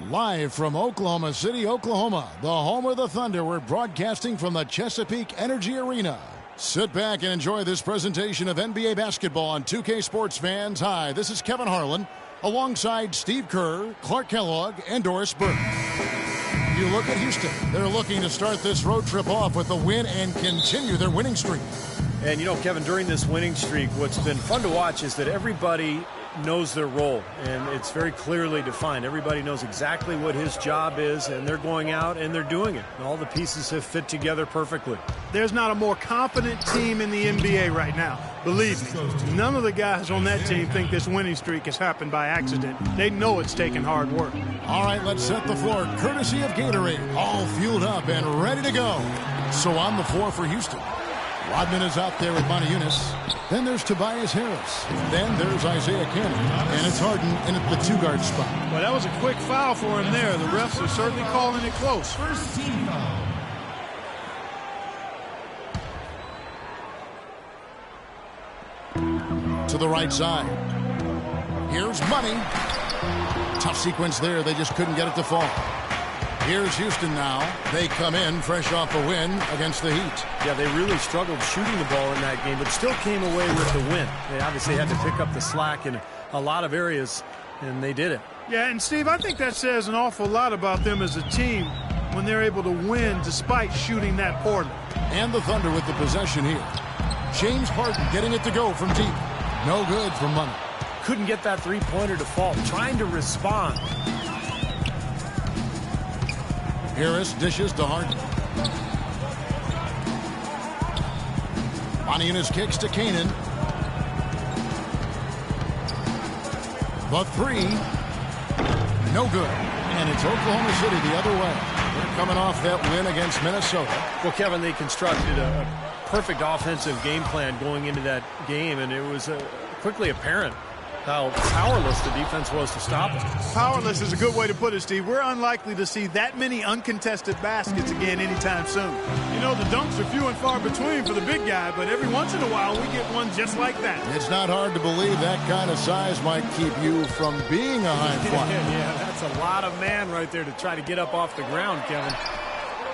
Live from Oklahoma City, Oklahoma, the home of the Thunder, we're broadcasting from the Chesapeake Energy Arena. Sit back and enjoy this presentation of NBA basketball on 2K Sports fans. Hi, this is Kevin Harlan, alongside Steve Kerr, Clark Kellogg, and Doris Burke. You look at Houston. They're looking to start this road trip off with a win and continue their winning streak. And, you know, Kevin, during this winning streak, what's been fun to watch is that everybody knows their role, and it's very clearly defined. Everybody knows exactly what his job is, and they're going out and they're doing it. And all the pieces have fit together perfectly. There's not a more confident team in the NBA right now. Believe me, none of the guys on that team think this winning streak has happened by accident. They know it's taken hard work. All right, let's set the floor. Courtesy of Gatorade, all fueled up and ready to go. So on the floor for Houston, Rodman is out there with Moniunas. Then there's Tobias Harris. Then there's Isaiah Cannon. And it's Harden in at the two-guard spot. Well, that was a quick foul for him there. The refs are certainly calling it close. First team foul. To the right side. Here's Money. Tough sequence there. They just couldn't get it to fall. Here's Houston now. They come in fresh off a win against the Heat. Yeah, they really struggled shooting the ball in that game, but still came away with the win. They obviously had to pick up the slack in a lot of areas, and they did it. Yeah, and Steve, I think that says an awful lot about them as a team when they're able to win despite shooting that poorly. And the Thunder with the possession here. James Harden getting it to go from deep. No good from Money. Couldn't get that three-pointer to fall. Trying to respond. Harris dishes to Harden. Moniunas kicks to Canaan. The three. No good. And it's Oklahoma City the other way. They're coming off that win against Minnesota. Well, Kevin, they constructed a perfect offensive game plan going into that game, and it was quickly apparent how powerless the defense was to stop it. Powerless is a good way to put it, Steve. We're unlikely to see that many uncontested baskets again anytime soon. You know, the dunks are few and far between for the big guy, but every once in a while we get one just like that. It's not hard to believe that kind of size might keep you from being a high flyer. Yeah, that's a lot of man right there to try to get up off the ground, Kevin.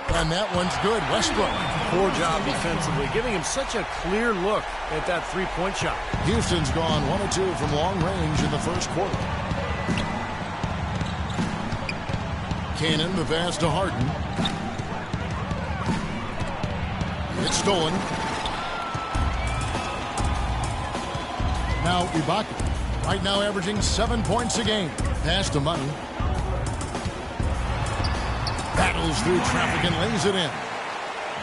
And that one's good. Westbrook. Poor job defensively, giving him such a clear look at that three-point shot. Houston's gone 1 of 2 from long range in the first quarter. Cannon, the pass to Harden. It's stolen. Now Ibaka. Right now averaging 7 points a game. Pass to Money. Battles through traffic and lays it in.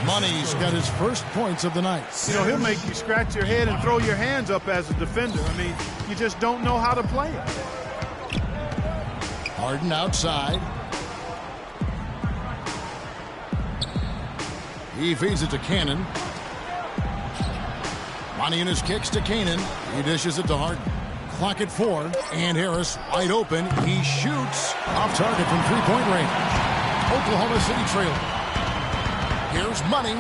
Money's got his first points of the night. You know, he'll make you scratch your head and throw your hands up as a defender. I mean, you just don't know how to play it. Harden outside. He feeds it to Cannon. Moniunas kicks to Cannon. He dishes it to Harden. Clock at 4. And Harris wide open. He shoots off target from three-point range. Oklahoma City trailing. Here's Money,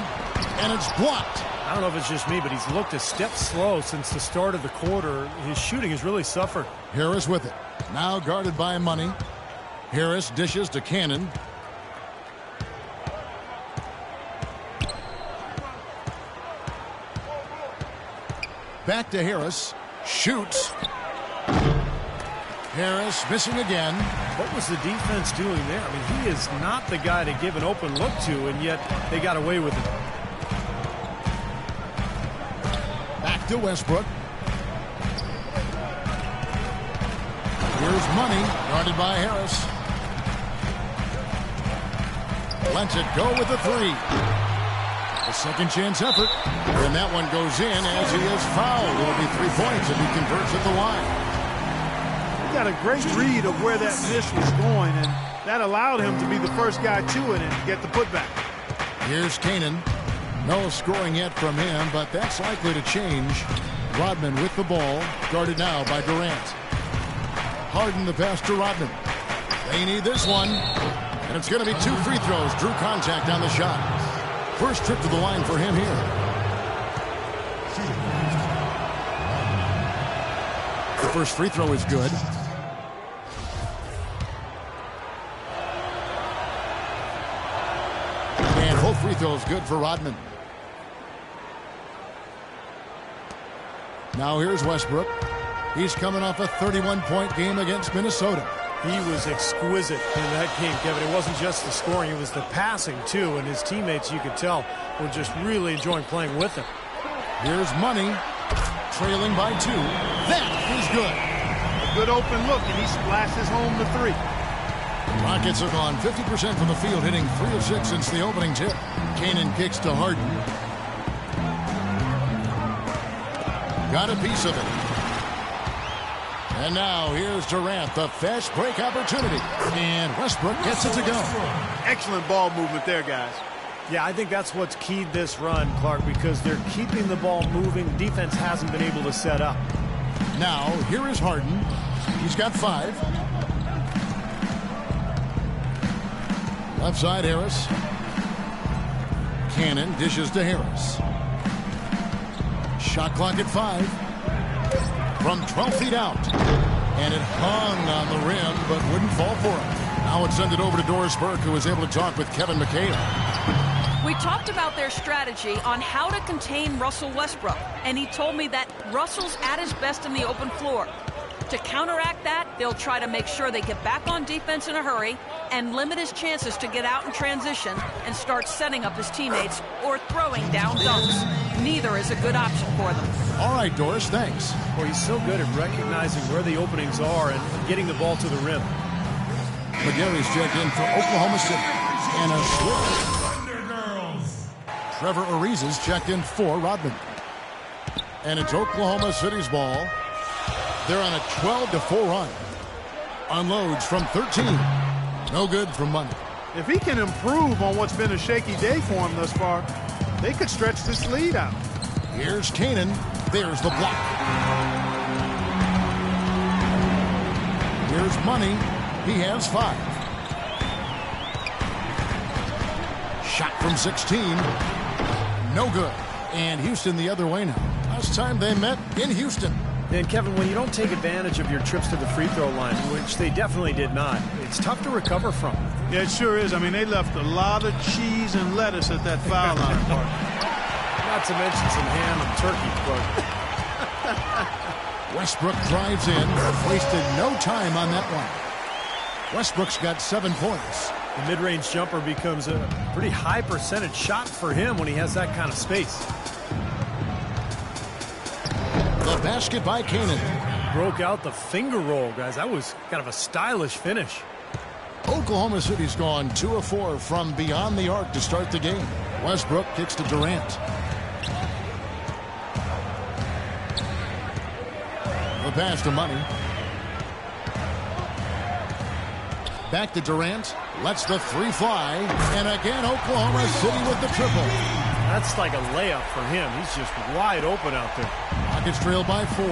and it's blocked. I don't know if it's just me, but he's looked a step slow since the start of the quarter. His shooting has really suffered. Harris with it. Now guarded by Money. Harris dishes to Cannon. Back to Harris. Shoots. Harris missing again. What was the defense doing there? I mean, he is not the guy to give an open look to, and yet they got away with it. Back to Westbrook. Here's Money, guarded by Harris. Lets it go with the three. A second chance effort. And that one goes in as he is fouled. It'll be 3 points if he converts at the line. Got a great read of where that miss was going, and that allowed him to be the first guy to it and get the putback. Here's Canaan. No scoring yet from him, but that's likely to change. Rodman with the ball, guarded now by Durant. Harden the pass to Rodman. They need this one, and it's going to be 2 free throws. Drew contact on the shot. First trip to the line for him here. The first free throw is good. Both free throws good for Rodman. Now here's Westbrook. He's coming off a 31-point game against Minnesota. He was exquisite in that game, Kevin. It wasn't just the scoring, it was the passing, too. And his teammates, you could tell, were just really enjoying playing with him. Here's Money, trailing by 2. That is good. A good open look, and he splashes home the 3. Rockets have gone 50% from the field, hitting 3 of 6 since the opening tip. Canaan kicks to Harden. Got a piece of it. And now here's Durant, the fast break opportunity. And Westbrook gets it to go. Excellent ball movement there, guys. Yeah, I think that's what's keyed this run, Clark, because they're keeping the ball moving. Defense hasn't been able to set up. Now, here is Harden. He's got 5. Left side, Harris. Cannon dishes to Harris. Shot clock at 5. From 12 feet out. And it hung on the rim, but wouldn't fall for him. Now it's sent it over to Doris Burke, who was able to talk with Kevin McHale. We talked about their strategy on how to contain Russell Westbrook, and he told me that Russell's at his best in the open floor. To counteract that, they'll try to make sure they get back on defense in a hurry and limit his chances to get out in transition and start setting up his teammates or throwing down dunks. Neither is a good option for them. All right, Doris, thanks. Well, he's so good at recognizing where the openings are and getting the ball to the rim. McGarry's checked in for Oklahoma City. And a switch. Trevor Ariza's checked in for Rodman. And it's Oklahoma City's ball. They're on a 12-4 run. Unloads from 13. No good from Money. If he can improve on what's been a shaky day for him thus far, they could stretch this lead out. Here's Canaan. There's the block. Here's Money. He has 5. Shot from 16. No good. And Houston the other way now. Last time they met in Houston. And Kevin, when you don't take advantage of your trips to the free throw line, which they definitely did not, it's tough to recover from. Yeah, it sure is. I mean, they left a lot of cheese and lettuce at that foul line, Clark. Not to mention some ham and turkey, Clark. Westbrook drives in. Wasted no time on that one. Westbrook's got 7 points. The mid-range jumper becomes a pretty high percentage shot for him when he has that kind of space. The basket by Canaan. Broke out the finger roll, guys. That was kind of a stylish finish. Oklahoma City's gone 2 of 4 from beyond the arc to start the game. Westbrook kicks to Durant. The pass to Money. Back to Durant. Lets the 3 fly. And again, Oklahoma City with the triple. That's like a layup for him. He's just wide open out there. Rockets trail by 4.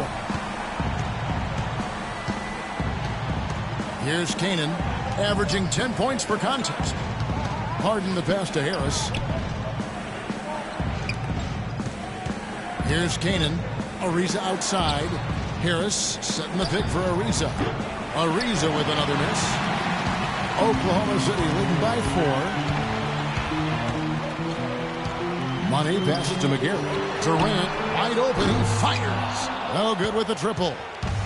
Here's Canaan, averaging 10 points per contest. Harden the pass to Harris. Here's Canaan. Ariza outside. Harris setting the pick for Ariza. Ariza with another miss. Oklahoma City leading by 4. Money passes to McGarry. Durant wide open. He fires. No good with the triple.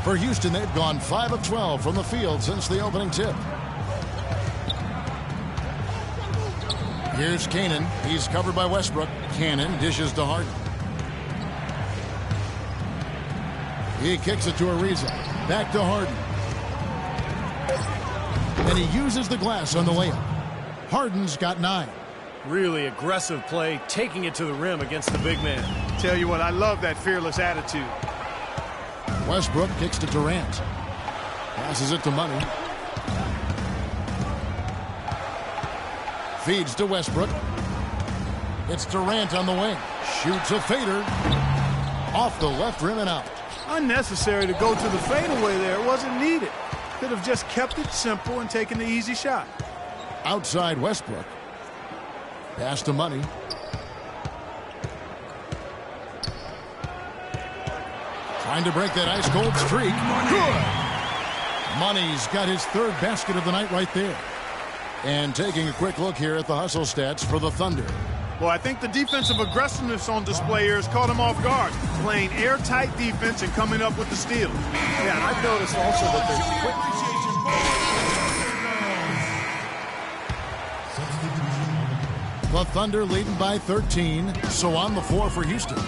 For Houston, they've gone 5 of 12 from the field since the opening tip. Here's Canaan. He's covered by Westbrook. Canaan dishes to Harden. He kicks it to Ariza. Back to Harden. And he uses the glass on the layup. Harden's got 9. Really aggressive play, taking it to the rim against the big man. Tell you what, I love that fearless attitude. Westbrook kicks to Durant. Passes it to Money. Feeds to Westbrook. It's Durant on the wing. Shoots a fader. Off the left rim and out. Unnecessary to go to the fadeaway there. It wasn't needed. Could have just kept it simple and taken the easy shot. Outside Westbrook. Pass to Money. Trying to break that ice-cold streak. Good! Money's got his 3rd basket of the night right there. And taking a quick look here at the hustle stats for the Thunder. Well, I think the defensive aggressiveness on display here has caught him off guard. Playing airtight defense and coming up with the steal. Yeah, and I've noticed also that they're quick. The Thunder leading by 13. So on the floor for Houston,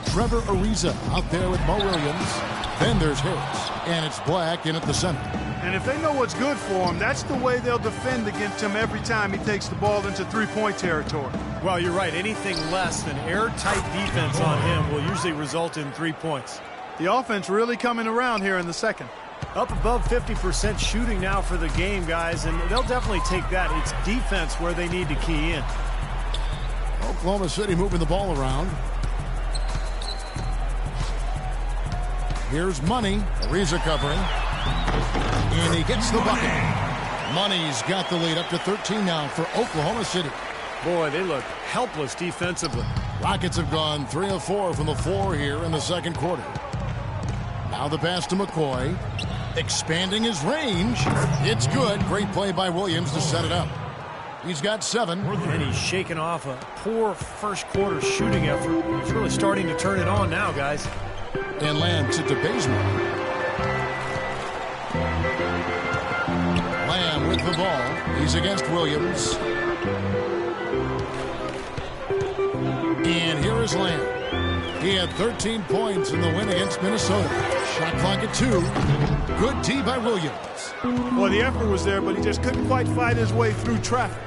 Trevor Ariza out there with Mo Williams. Then there's Harris, and it's Black in at the center. And if they know what's good for him, that's the way they'll defend against him every time he takes the ball into three-point territory. Well, you're right. Anything less than airtight defense on him will usually result in 3 points. The offense really coming around here in the second. Up above 50% shooting now for the game, guys, and they'll definitely take that. It's defense where they need to key in. Oklahoma City moving the ball around. Here's Money. Ariza covering. And he gets the bucket. Money's got the lead up to 13 now for Oklahoma City. Boy, they look helpless defensively. Rockets have gone 3 of 4 from the floor here in the second quarter. Now the pass to McCoy. Expanding his range. It's good. Great play by Williams to set it up. He's got 7. And he's shaking off a poor first quarter shooting effort. He's really starting to turn it on now, guys. And lands it to Bazemore. Lamb with the ball. He's against Williams. And here is Lamb. He had 13 points in the win against Minnesota. Shot clock at 2. Good D by Williams. Well, the effort was there, but he just couldn't quite fight his way through traffic.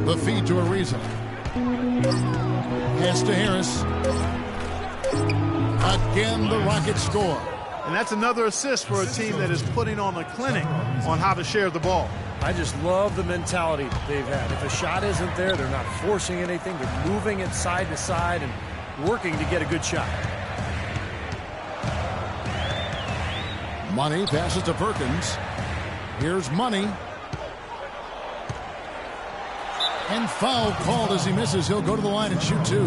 The feed to Ariza. Pass to Harris. Again, the Rockets score. And that's another assist for a team that is putting on a clinic on how to share the ball. I just love the mentality that they've had. If a shot isn't there, they're not forcing anything. They're moving it side to side and working to get a good shot. Money passes to Perkins. Here's Money. And foul called as he misses. He'll go to the line and shoot 2.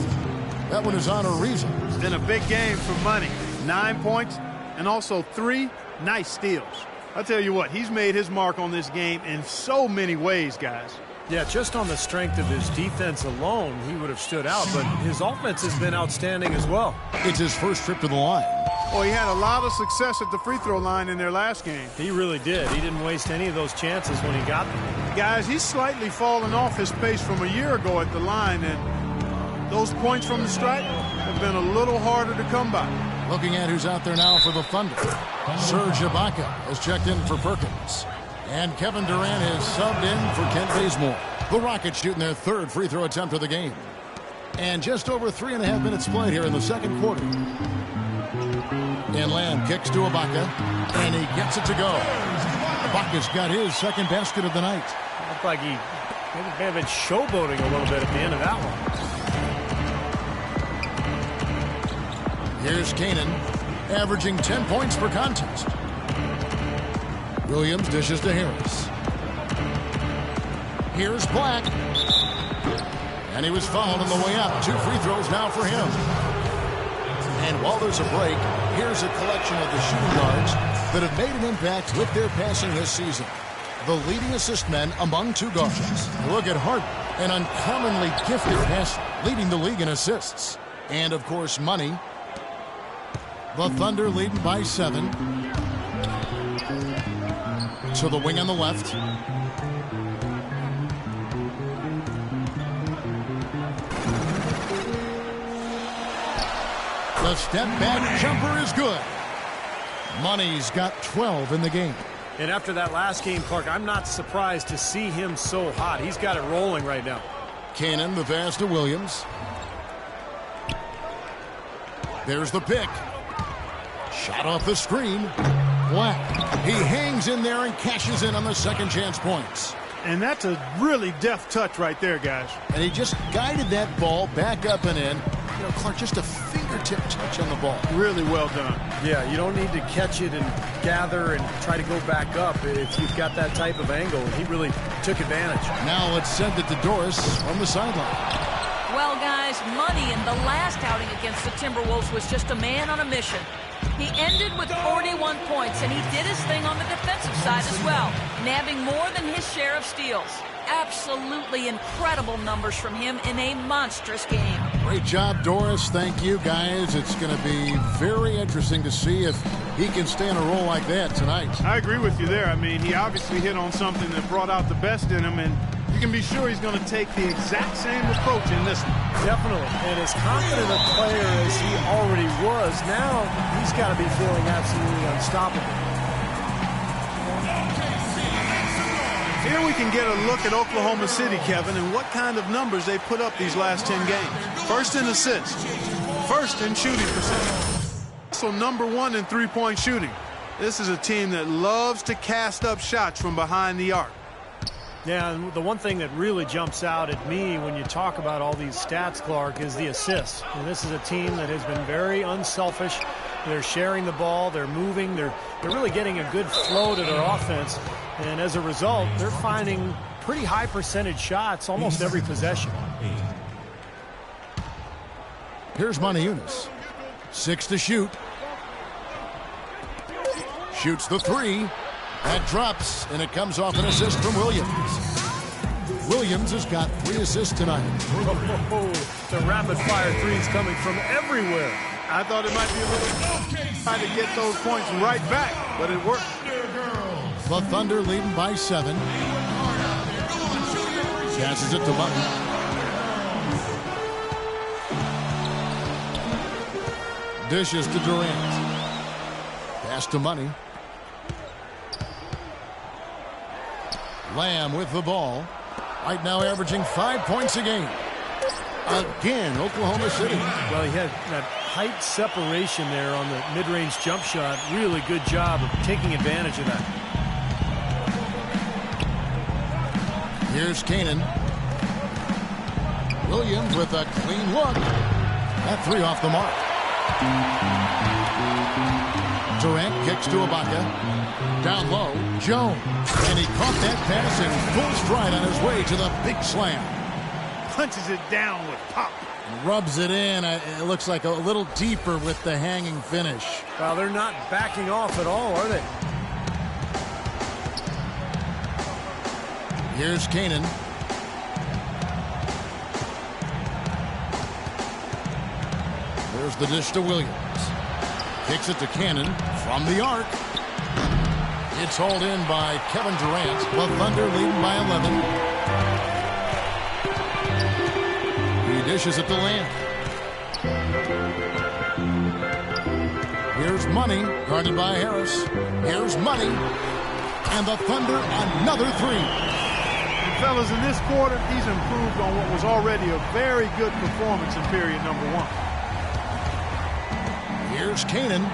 That one is on Ariza. It's been a big game for Money. 9 points and also 3 nice steals. I'll tell you what, he's made his mark on this game in so many ways, guys. Yeah, just on the strength of his defense alone, he would have stood out, but his offense has been outstanding as well. It's his first trip to the line. Well, he had a lot of success at the free throw line in their last game. He really did. He didn't waste any of those chances when he got them. Guys, he's slightly fallen off his pace from a year ago at the line, and those points from the stripe have been a little harder to come by. Looking at who's out there now for the Thunder. Serge Ibaka has checked in for Perkins. And Kevin Durant has subbed in for Kent Bazemore. The Rockets shooting their 3rd free throw attempt of the game. And just over 3.5 minutes played here in the second quarter. And Lamb kicks to Ibaka. And he gets it to go. Ibaka's got his second basket of the night. Looked like he may have been showboating a little bit at the end of that one. Here's Kanan, averaging 10 points per contest. Williams dishes to Harris. Here's Black. And he was fouled on the way up. 2 free throws now for him. And while there's a break, here's a collection of the shooting guards that have made an impact with their passing this season. The leading assist men among 2 guards. Look at Harden, an uncommonly gifted passer, leading the league in assists. And, of course, Money. The Thunder leading by 7. To the wing on the left. The step back jumper is good. Money's got 12 in the game. And after that last game, Clark, I'm not surprised to see him so hot. He's got it rolling right now. Kanan, the pass to Williams. There's the pick. Shot off the screen. Black. He hangs in there and cashes in on the second chance points. And that's a really deft touch right there, guys. And he just guided that ball back up and in. You know, Clark, just a fingertip touch on the ball. Really well done. Yeah, you don't need to catch it and gather and try to go back up if you've got that type of angle. He really took advantage. Now let's send it to Doris from the sideline. Well, guys, Money in the last outing against the Timberwolves was just a man on a mission. He ended with 41 points, and he did his thing on the defensive side as well, nabbing more than his share of steals. Absolutely incredible numbers from him in a monstrous game. Great job, Doris. Thank you, guys. It's going to be very interesting to see if he can stay in a role like that tonight. I agree with you there. I mean, he obviously hit on something that brought out the best in him, and you can be sure he's going to take the exact same approach in this one. Definitely. And as confident a player as he already was, now he's got to be feeling absolutely unstoppable. Here we can get a look at Oklahoma City, Kevin, and what kind of numbers they put up these last 10 games. First in assists, first in shooting percentage. So #1 in three-point shooting. This is a team that loves to cast up shots from behind the arc. Yeah, and the one thing that really jumps out at me when you talk about all these stats, Clark, is the assists. And this is a team that has been very unselfish. They're sharing the ball, they're moving, they're really getting a good flow to their offense. And as a result, they're finding pretty high percentage shots almost every possession. Here's Moniunas. 6 to shoot. Shoots the 3. That drops, and it comes off an assist from Williams. Williams has got 3 assists tonight. Oh, the rapid-fire threes coming from everywhere. I thought it might be a little trying to get those points right back, but it worked. The Thunder leading by 7. Passes it to Button. Dishes to Durant. Pass to Money. Lamb with the ball. Right now averaging 5 points a game. Again, Oklahoma City. Well, he had that height separation there on the mid-range jump shot. Really good job of taking advantage of that. Here's Kanan. Williams with a clean look. That 3 off the mark. Durant kicks to Ibaka. Down low, Jones. And he caught that pass in full stride on his way to the big slam. Punches it down with pop. Rubs it in. It looks like a little deeper with the hanging finish. Well, they're not backing off at all, are they? Here's Kanan. There's the dish to Williams. Kicks it to Cannon from the arc. It's hauled in by Kevin Durant. The Thunder leading by 11. He dishes it to Lamb. Here's Money, guarded by Harris. Here's Money. And the Thunder, another 3. And fellas, in this quarter, he's improved on what was already a very good performance in period #1. Here's Kanan.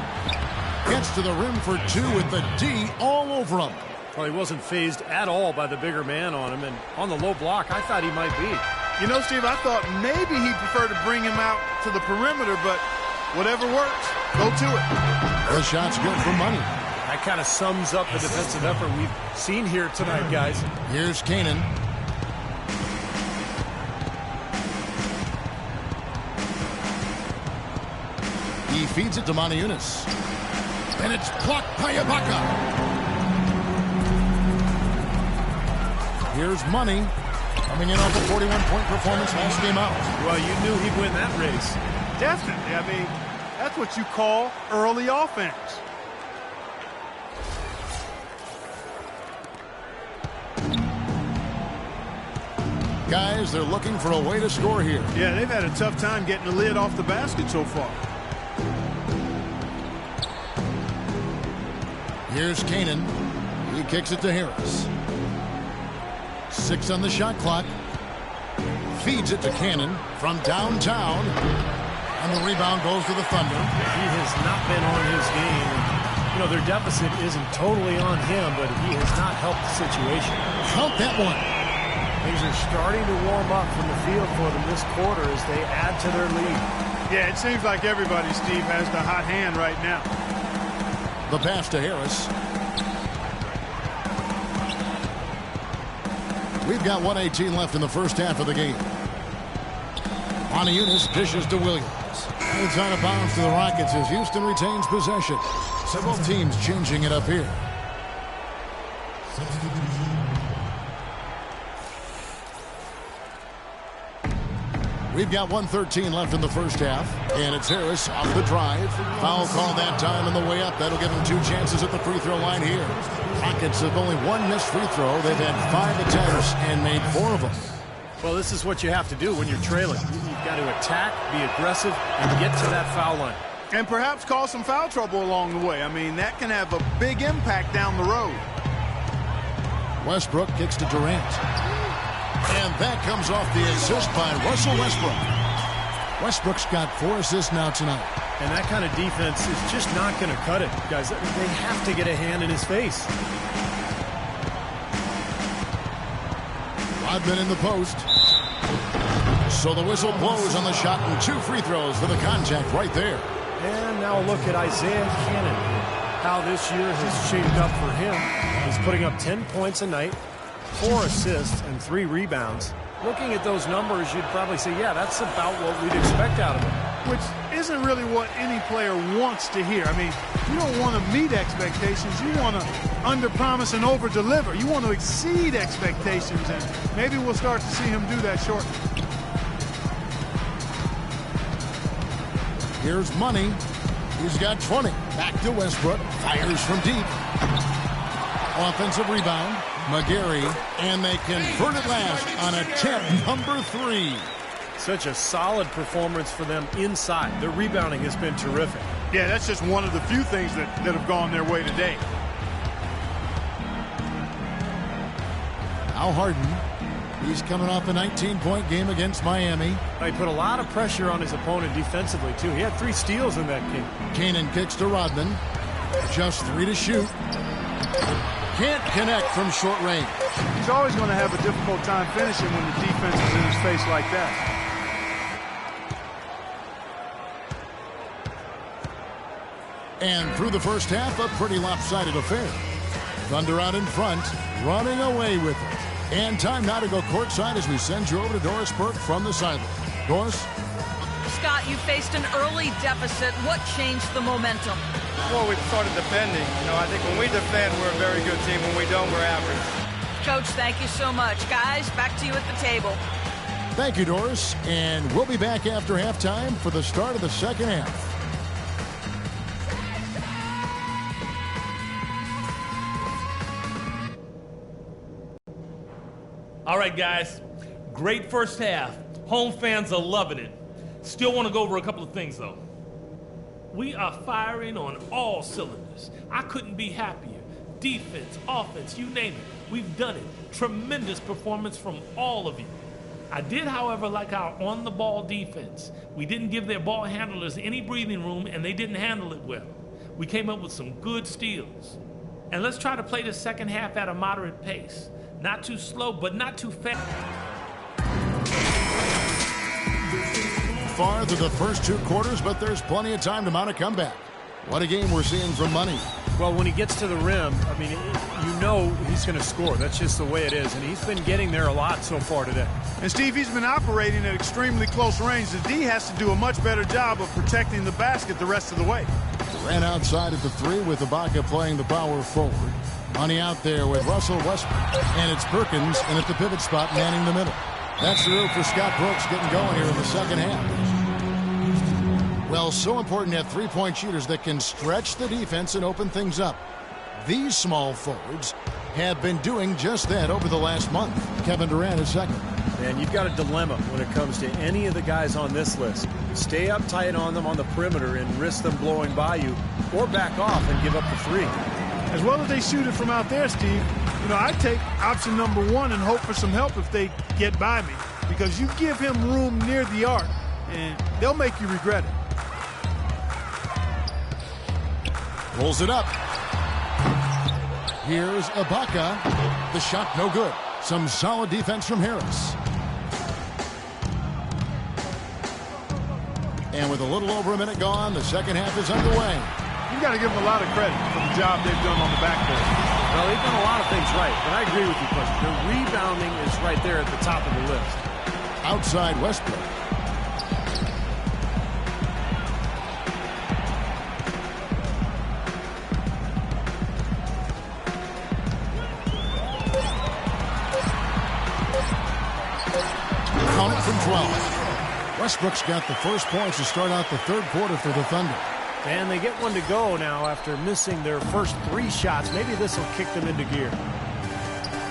Gets to the rim for 2 with the D all over him. Well, he wasn't phased at all by the bigger man on him. And on the low block, I thought he might be. You know, Steve, I thought maybe he'd prefer to bring him out to the perimeter, but whatever works, go to it. The shot's good for Money. That kind of sums up the defensive effort we've seen here tonight, guys. Here's Kanan. He feeds it to Moniunas. And it's blocked by Ibaka. Here's Money. Coming in off a 41-point performance last game out. Well, you knew he'd win that race. Definitely. I mean, that's what you call early offense. Guys, they're looking for a way to score here. Yeah, they've had a tough time getting the lid off the basket so far. Here's Kanan. He kicks it to Harris. 6 on the shot clock. Feeds it to Cannon from downtown. And the rebound goes to the Thunder. He has not been on his game. You know, their deficit isn't totally on him, but he has not helped the situation. Count that one. Things are starting to warm up from the field for them this quarter as they add to their lead. Yeah, it seems like everybody, Steve, has the hot hand right now. The pass to Harris. We've got 1:18 left in the first half of the game. Moniunas dishes to Williams. It's out of bounds to the Rockets as Houston retains possession. Several teams changing it up here. We've got 1:13 left in the first half, and it's Harris off the drive. Foul call that time on the way up. That'll give him 2 chances at the free throw line here. Rockets have only 1 missed free throw. They've had 5 attempts and made 4 of them. Well, this is what you have to do when you're trailing. You've got to attack, be aggressive, and get to that foul line. And perhaps cause some foul trouble along the way. I mean, that can have a big impact down the road. Westbrook kicks to Durant. And that comes off the assist by Russell Westbrook. Westbrook's got 4 assists now tonight. And that kind of defense is just not going to cut it, guys. They have to get a hand in his face. Rodman in the post. So the whistle blows on the shot and 2 free throws for the contact right there. And now look at Isaiah Cannon, how this year has shaped up for him. He's putting up 10 points a night, 4 assists, and 3 rebounds. Looking at those numbers, you'd probably say, yeah, that's about what we'd expect out of him. Which isn't really what any player wants to hear. I mean, you don't want to meet expectations. You want to underpromise and overdeliver. You want to exceed expectations, and maybe we'll start to see him do that shortly. Here's Money. He's got 20. Back to Westbrook. Fires from deep. Offensive rebound. McGarry. And they convert it last on attempt number 3. Such a solid performance for them inside. Their rebounding has been terrific. Yeah, that's just one of the few things that have gone their way today. Al Harden. He's coming off a 19-point game against Miami. He put a lot of pressure on his opponent defensively, too. He had 3 steals in that game. Cannon kicks to Rodman. Just 3 to shoot. Can't connect from short range. He's always going to have a difficult time finishing when the defense is in his face like that. And through the first half, a pretty lopsided affair. Thunder out in front, running away with it. And time now to go courtside as we send you over to Doris Burke from the sideline. Doris? Scott, you faced an early deficit. What changed the momentum? Well, we started defending. You know, I think when we defend, we're a very good team. When we don't, we're average. Coach, thank you so much. Guys, back to you at the table. Thank you, Doris. And we'll be back after halftime for the start of the second half. All right, guys, great first half. Home fans are loving it. Still want to go over a couple of things, though. We are firing on all cylinders. I couldn't be happier. Defense, offense, you name it. We've done it. Tremendous performance from all of you. I did, however, like our on-the-ball defense. We didn't give their ball handlers any breathing room, and they didn't handle it well. We came up with some good steals. And let's try to play the second half at a moderate pace. Not too slow, but not too fast. Far through the first 2 quarters, but there's plenty of time to mount a comeback. What a game we're seeing from Money. Well, when he gets to the rim, I mean, you know he's going to score. That's just the way it is. And he's been getting there a lot so far today. And, Steve, he's been operating at extremely close range. The D has to do a much better job of protecting the basket the rest of the way. Ran outside at the 3 with Ibaka playing the power forward. Money out there with Russell Westbrook. And it's Perkins in at the pivot spot manning the middle. That's the move for Scott Brooks getting going here in the second half. Well, so important to have 3-point shooters that can stretch the defense and open things up. These small forwards have been doing just that over the last month. Kevin Durant is second. And you've got a dilemma when it comes to any of the guys on this list. Stay up tight on them on the perimeter and risk them blowing by you, or back off and give up the 3. As well as they shoot it from out there, Steve, you know, I take option number 1 and hope for some help if they get by me. Because you give him room near the arc, and they'll make you regret it. Pulls it up. Here's Ibaka. The shot no good. Some solid defense from Harris. And with a little over a minute gone, the second half is underway. You've got to give them a lot of credit for the job they've done on the backcourt. Well, they've done a lot of things right, but I agree with you, Coach. The rebounding is right there at the top of the list. Outside Westbrook. Westbrook's got the first points to start out the third quarter for the Thunder. And they get one to go now after missing their first 3 shots. Maybe this will kick them into gear.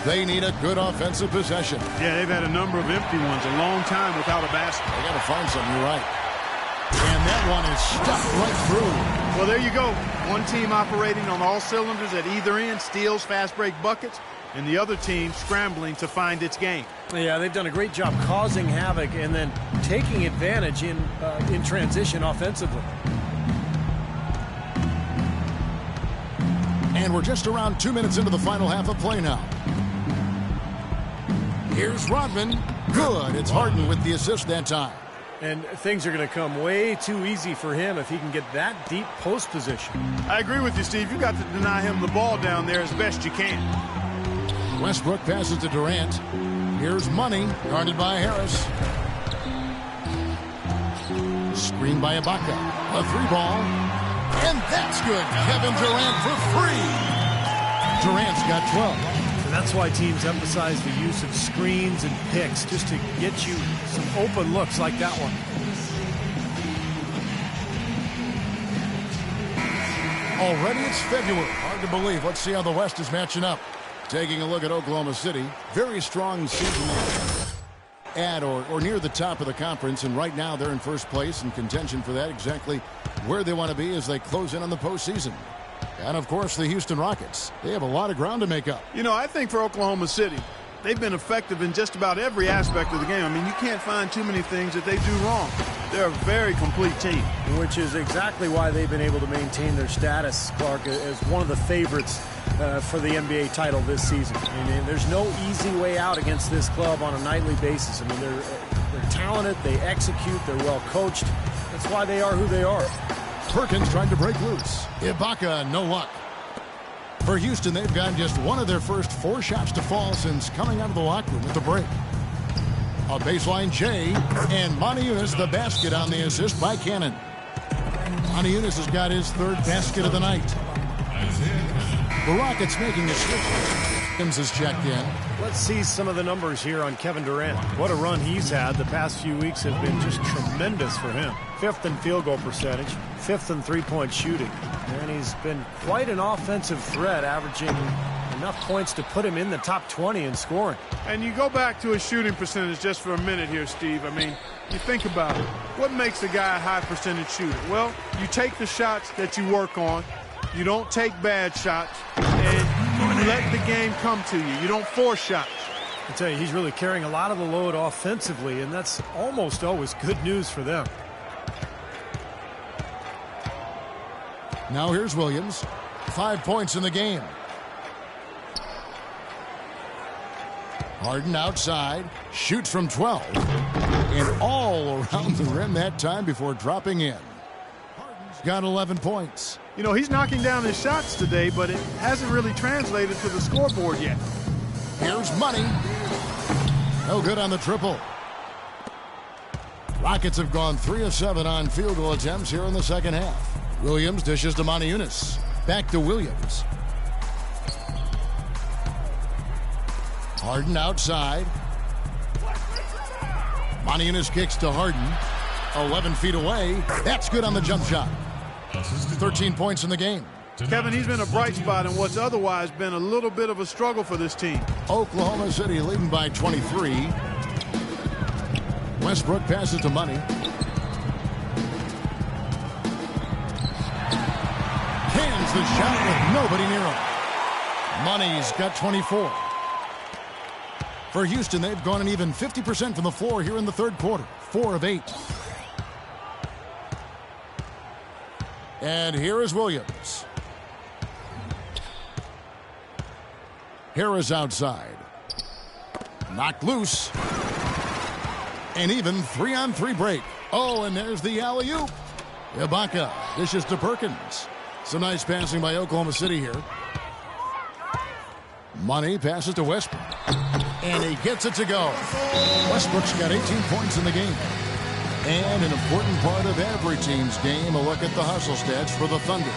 They need a good offensive possession. Yeah, they've had a number of empty ones, a long time without a basket. They got to find something, you're right. And that one is stuck right through. Well, there you go. One team operating on all cylinders at either end, steals, fast break buckets, and the other team scrambling to find its game. Yeah, they've done a great job causing havoc and then taking advantage in transition offensively. And we're just around 2 minutes into the final half of play now. Here's Rodman. Good. It's Harden with the assist that time. And things are going to come way too easy for him if he can get that deep post position. I agree with you, Steve. You got to deny him the ball down there as best you can. Westbrook passes to Durant. Here's Money, guarded by Harris. Screen by Ibaka. A 3-ball. And that's good. Kevin Durant for free. Durant's got 12. And that's why teams emphasize the use of screens and picks, just to get you some open looks like that one. Already it's February. Hard to believe. Let's see how the West is matching up. Taking a look at Oklahoma City. Very strong season at or near the top of the conference, and right now they're in first place in contention for that, exactly where they want to be as they close in on the postseason. And, of course, the Houston Rockets. They have a lot of ground to make up. You know, I think for Oklahoma City, they've been effective in just about every aspect of the game. I mean, you can't find too many things that they do wrong. They're a very complete team. Which is exactly why they've been able to maintain their status, Clark, as one of the favorites for the NBA title this season. And there's no easy way out against this club on a nightly basis. I mean, they're talented, they execute, they're well coached. That's why they are who they are. Perkins trying to break loose. Ibaka, no luck. For Houston, they've gotten just one of their first 4 shots to fall since coming out of the locker room at the break. A baseline J, and Moniunas the basket on the assist by Cannon. Moniunas has got his 3rd basket of the night. The Rockets making a switch. Williams has checked in. Let's see some of the numbers here on Kevin Durant. What a run he's had. The past few weeks have been just tremendous for him. 5th in field goal percentage, 5th in three-point shooting. And he's been quite an offensive threat, averaging enough points to put him in the top 20 in scoring. And you go back to his shooting percentage just for a minute here, Steve. I mean, you think about it. What makes a guy a high percentage shooter? Well, you take the shots that you work on. You don't take bad shots. And you let the game come to you. You don't force shots. I tell you, he's really carrying a lot of the load offensively, and that's almost always good news for them. Now here's Williams. 5 points in the game. Harden outside. Shoots from 12. And all around the rim that time before dropping in. Harden's got 11 points. You know, he's knocking down his shots today, but it hasn't really translated to the scoreboard yet. Here's Money. No good on the triple. Rockets have gone 3 of 7 on field goal attempts here in the second half. Williams dishes to Moniunas. Back to Williams. Harden outside. Moniunas kicks to Harden. 11 feet away. That's good on the jump shot. 13 points in the game. Kevin, he's been a bright spot in what's otherwise been a little bit of a struggle for this team. Oklahoma City leading by 23. Westbrook passes to Money. Cans the shot with nobody near him. Money's got 24. For Houston, they've gone an even 50% from the floor here in the third quarter. 4 of 8. And here is Williams. Harris outside. Knocked loose. And even 3-on-3 break. Oh, and there's the alley-oop. Ibaka dishes to Perkins. Some nice passing by Oklahoma City here. Money passes to Westbrook. And he gets it to go. Westbrook's got 18 points in the game. And an important part of every team's game, a look at the hustle stats for the Thunder.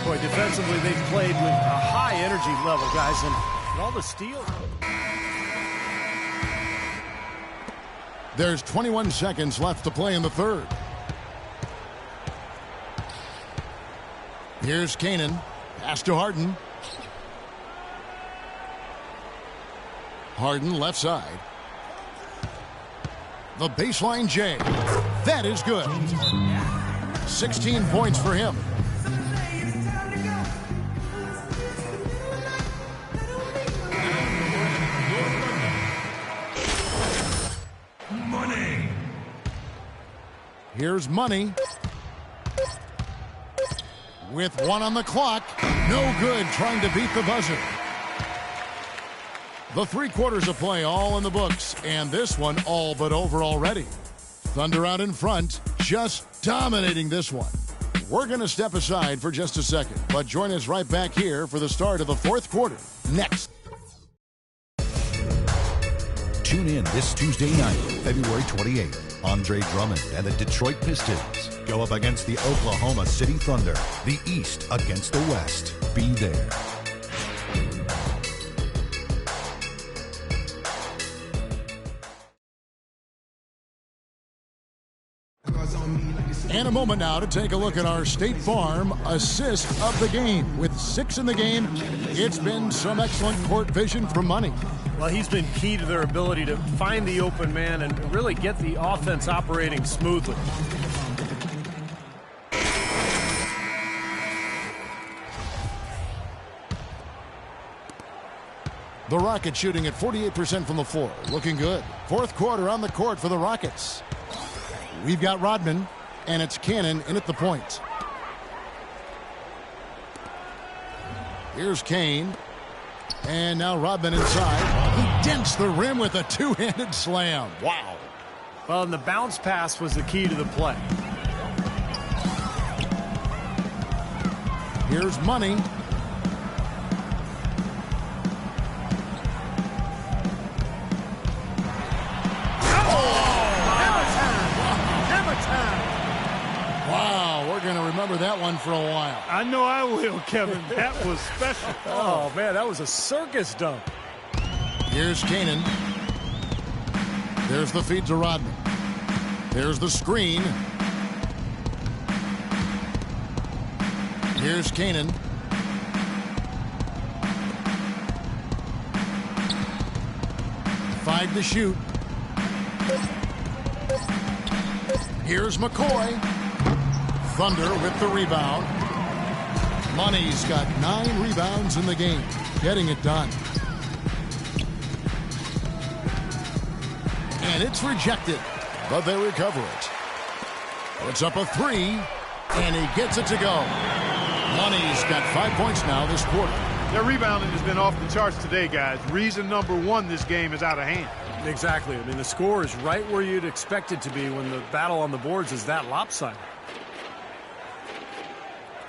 Boy, defensively, they've played with a high energy level, guys, and all the steals. There's 21 seconds left to play in the third. Here's Kanan. Pass to Harden. Harden left side. The baseline J. That is good. 16 points for him. Money. Here's Money. With 1 on the clock. No good trying to beat the buzzer. The 3 quarters of play all in the books, and this one all but over already. Thunder out in front, just dominating this one. We're going to step aside for just a second, but join us right back here for the start of the 4th quarter. Next. Tune in this Tuesday night, February 28th. Andre Drummond and the Detroit Pistons go up against the Oklahoma City Thunder. The East against the West. Be there. And a moment now to take a look at our State Farm assist of the game. With 6 in the game, it's been some excellent court vision from Money. Well, he's been key to their ability to find the open man and really get the offense operating smoothly. The Rockets shooting at 48% from the floor. Looking good. 4th quarter on the court for the Rockets. We've got Rodman, and it's Kanan in at the point. Here's Kane. And now Rodman inside. He dents the rim with a 2-handed slam. Wow. Well, and the bounce pass was the key to the play. Here's Money. Wow, we're going to remember that one for a while. I know I will, Kevin. That was special. Oh, man, that was a circus dunk. Here's Kanan. There's the feed to Rodman. There's the screen. Here's Kanan. Five to shoot. Here's McCoy. Thunder with the rebound. Money's got 9 rebounds in the game. Getting it done. And it's rejected, but they recover it. It's up a 3, and he gets it to go. Money's got 5 points now this quarter. Their rebounding has been off the charts today, guys. Reason number 1, this game is out of hand. Exactly. I mean, the score is right where you'd expect it to be when the battle on the boards is that lopsided.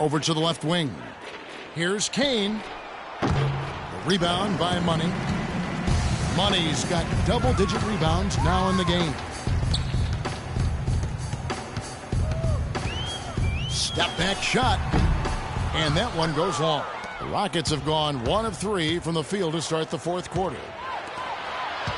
Over to the left wing. Here's Kane. The rebound by Money. Money's got double-digit rebounds now in the game. Step-back shot. And that one goes long. The Rockets have gone 1 of 3 from the field to start the 4th quarter.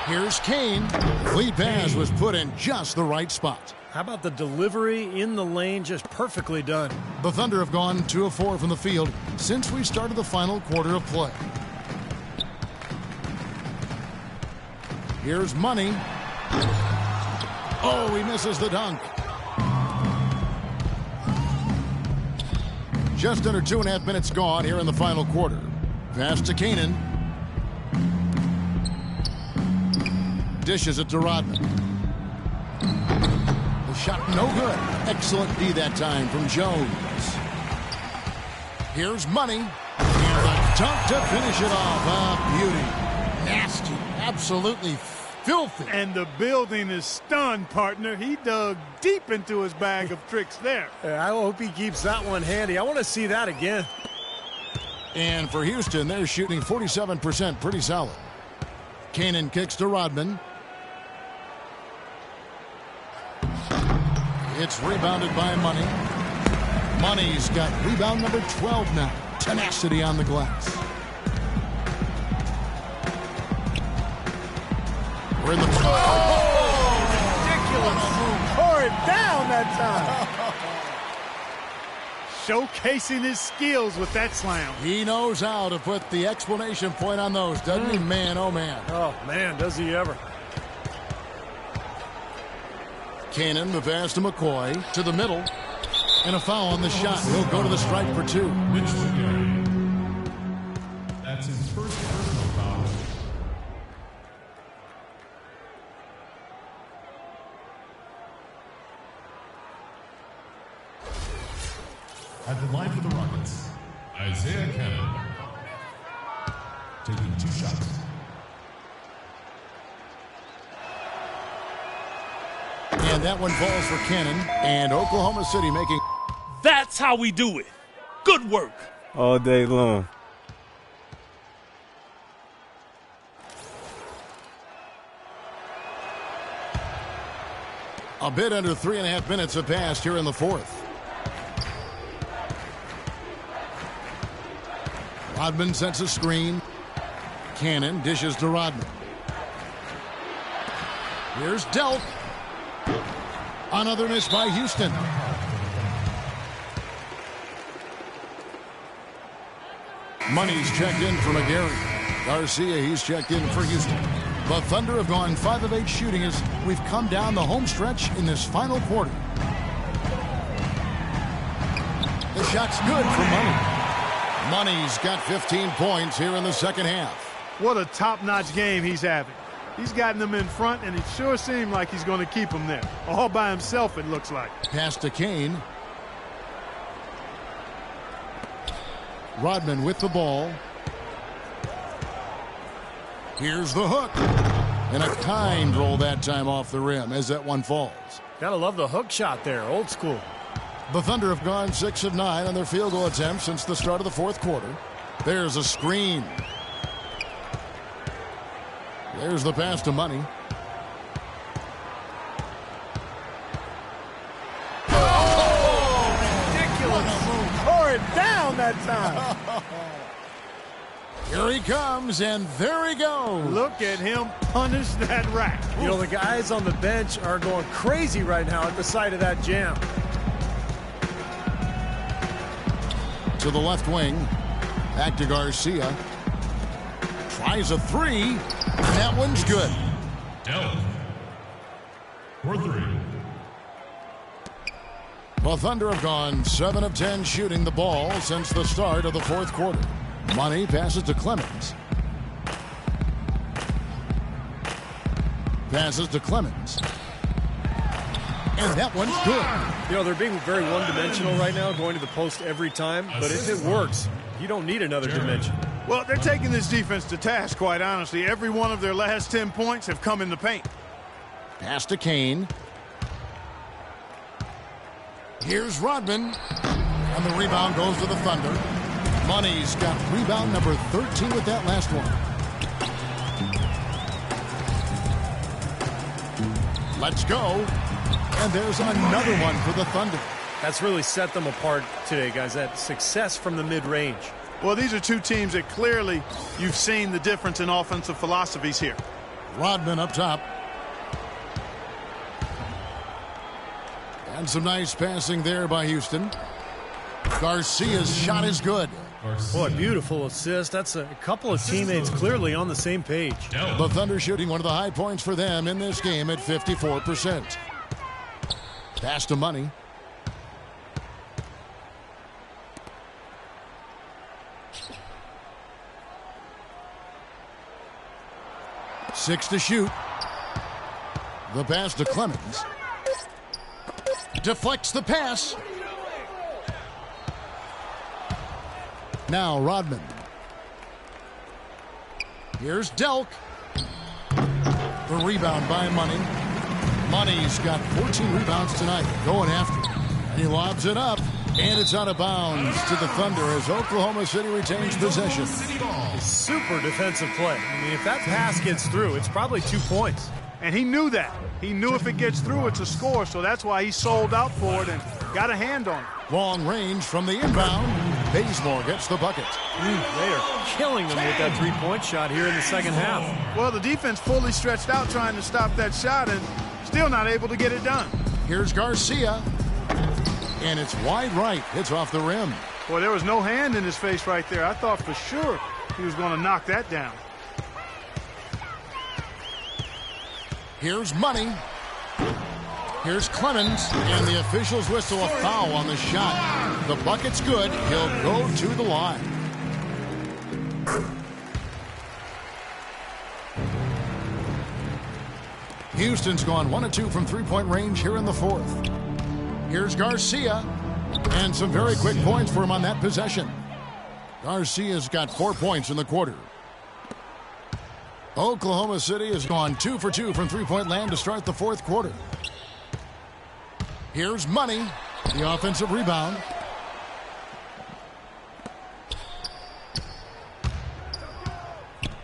Here's Kane. The lead pass was put in just the right spot. How about the delivery in the lane? Just perfectly done. The Thunder have gone 2 of 4 from the field since we started the final quarter of play. Here's Money. Oh, he misses the dunk. Just under 2.5 minutes gone here in the final quarter. Pass to Kanan. Dishes it to Rodman. The shot no good. Excellent D that time from Jones. Here's Money. And the dunk to finish it off. A beauty. Nasty. Absolutely filthy. And the building is stunned, partner. He dug deep into his bag of tricks there. I hope he keeps that one handy. I want to see that again. And for Houston, they're shooting 47%. Pretty solid. Kanan kicks to Rodman. It's rebounded by Money. Money's got rebound number 12 now. Tenacity on the glass. We're in the down that time. Showcasing his skills with that slam. He knows how to put the exclamation point on those, doesn't he? Man, oh man. Oh, man, does he ever. Cannon, the pass to McCoy, to the middle, and a foul on the shot. He'll go to the stripe for 2. That's his first personal foul. At the line for the Rockets, Isaiah Cannon, taking 2 shots. And that one falls for Cannon, and Oklahoma City making... That's how we do it. Good work. All day long. A bit under 3.5 minutes have passed here in the fourth. Rodman sets a screen. Cannon dishes to Rodman. Here's Delk. Another miss by Houston. Money's checked in for McGarry. Garcia, he's checked in for Houston. The Thunder have gone 5 of 8 shooting as we've come down the home stretch in this final quarter. The shot's good for Money. Money's got 15 points here in the second half. What a top-notch game he's having. He's gotten them in front, and it sure seemed like he's going to keep them there. All by himself, it looks like. Pass to Kane. Rodman with the ball. Here's the hook. And a kind roll that time off the rim as that one falls. Gotta love the hook shot there, old school. The Thunder have gone 6 of 9 on their field goal attempts since the start of the fourth quarter. There's a screen. There's the pass to Money. Oh, ridiculous. Tore it down that time. Here he comes, and there he goes. Look at him punish that rack. You know, the guys on the bench are going crazy right now at the sight of that jam. To the left wing. Back to Garcia. Tries a 3. And that one's good. Delk. For 3. The Thunder have gone 7 of 10 shooting the ball since the start of the fourth quarter. Money passes to Clemens. Passes to Clemens. And that one's good. You know, they're being very one-dimensional right now, going to the post every time. But if it works, you don't need another dimension. Well, they're taking this defense to task, quite honestly. Every one of their last 10 points have come in the paint. Pass to Kane. Here's Rodman. And the rebound goes to the Thunder. Money's got rebound number 13 with that last one. Let's go. And there's another one for the Thunder. That's really set them apart today, guys. That success from the mid-range. Well, these are two teams that clearly you've seen the difference in offensive philosophies here. Rodman up top. And some nice passing there by Houston. Garcia's shot is good. Boy, beautiful assist. That's a couple of teammates clearly on the same page. The Thunder shooting one of the high points for them in this game at 54%. Pass to Money. Six to shoot. The pass to Clemens. Deflects the pass. Now Rodman. Here's Delk. The rebound by Money. Money's got 14 rebounds tonight. Going after it. And he lobs it up. And it's out of bounds to the Thunder as Oklahoma City retains possession. Super defensive play. I mean, if that pass gets through, it's probably 2 points. And he knew that. He knew if it gets through, it's a score. So that's why he sold out for it and got a hand on it. Long range from the inbound. Bazemore gets the bucket. They are killing them with that three-point shot here in the second half. Well, the defense fully stretched out trying to stop that shot and still not able to get it done. Here's Garcia. And it's wide right. It's off the rim. Boy, there was no hand in his face right there. I thought for sure he was going to knock that down. Here's Money. Here's Clemens. And the officials whistle a foul on the shot. The bucket's good. He'll go to the line. Houston's gone 1 of 2 from three-point range here in the fourth. Here's Garcia. And some very quick points for him on that possession. Garcia's got 4 points in the quarter. Oklahoma City has gone 2 for 2 from three-point land to start the fourth quarter. Here's Money. The offensive rebound.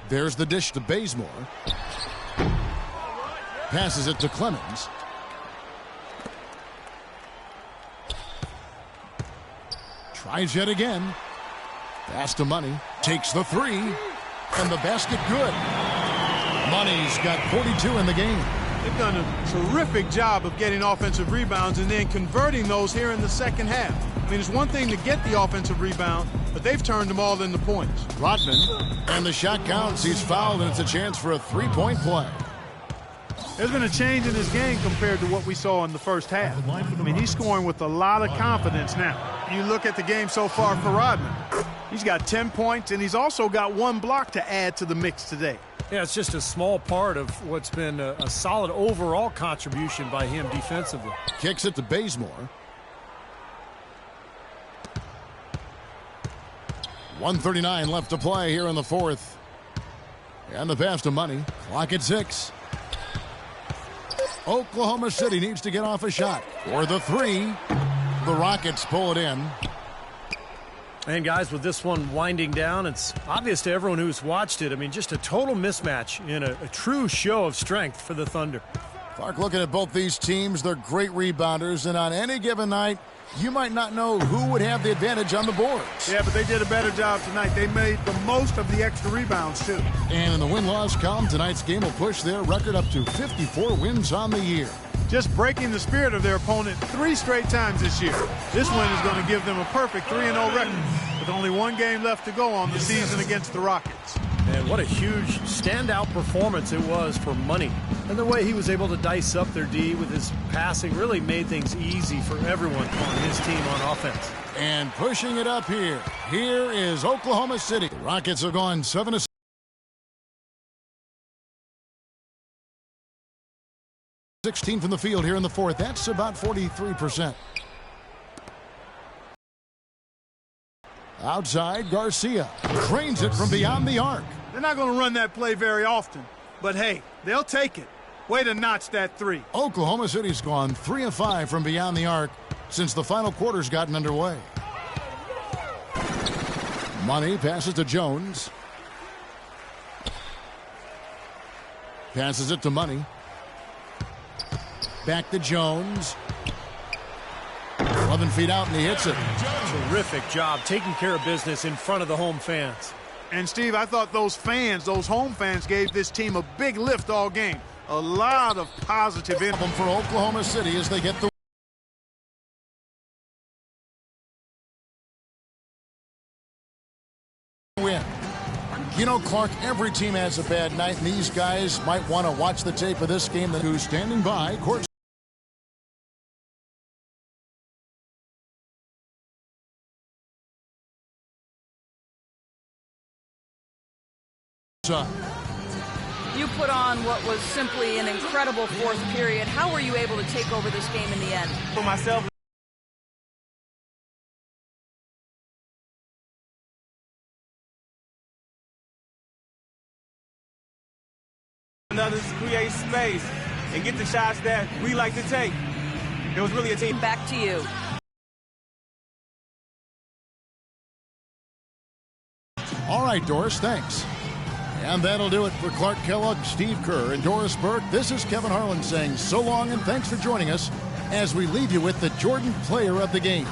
There's the dish to Bazemore. Passes it to Clemens. Tries yet again. Pass to Money. Takes the three. And the basket good. Money's got 42 in the game. They've done a terrific job of getting offensive rebounds and then converting those here in the second half. I mean, it's one thing to get the offensive rebound, but they've turned them all into points. Rodman. And the shot counts. He's fouled, and it's a chance for a three-point play. There's been a change in his game compared to what we saw in the first half. I mean, he's scoring with a lot of confidence now. You look at the game so far for Rodman. He's got 10 points, and he's also got 1 block to add to the mix today. Yeah, it's just a small part of what's been a solid overall contribution by him defensively. Kicks it to Bazemore. 1:39 left to play here in the fourth. And the pass to Money. Clock at 6. Oklahoma City needs to get off a shot. For the three. The Rockets pull it in. And guys, with this one winding down, it's obvious to everyone who's watched it. I mean, just a total mismatch in a true show of strength for the Thunder. Clark, looking at both these teams, they're great rebounders, and on any given night, you might not know who would have the advantage on the boards. Yeah, but they did a better job tonight. They made the most of the extra rebounds, too. And in the win-loss column, tonight's game will push their record up to 54 wins on the year. Just breaking the spirit of their opponent 3 straight times this year. This win is going to give them a perfect 3-0 record with only 1 game left to go on the season against the Rockets. And what a huge standout performance it was for Money. And the way he was able to dice up their D with his passing really made things easy for everyone on his team on offense. And pushing it up here. Here is Oklahoma City. The Rockets have gone 7 of 16 from the field here in the fourth. That's about 43%. Outside, Garcia drains it from beyond the arc. They're not going to run that play very often, but hey, they'll take it. Way to notch that 3. Oklahoma City's gone 3 of 5 from beyond the arc since the final quarter's gotten underway. Money passes to Jones. Passes it to Money. Back to Jones. 11 feet out, and he hits it. Terrific job taking care of business in front of the home fans. And, Steve, I thought those fans, those home fans, gave this team a big lift all game. A lot of positive problem for Oklahoma City as they get the win. You know, Clark, every team has a bad night, and these guys might want to watch the tape of this game. Who's standing by, court. You put on what was simply an incredible fourth period. How were you able to take over this game in the end? For myself, others create space and get the shots that we like to take. It was really a team. Back to you. All right, Doris, thanks. And that'll do it for Clark Kellogg, Steve Kerr, and Doris Burke. This is Kevin Harlan saying so long and thanks for joining us as we leave you with the Jordan Player of the Game.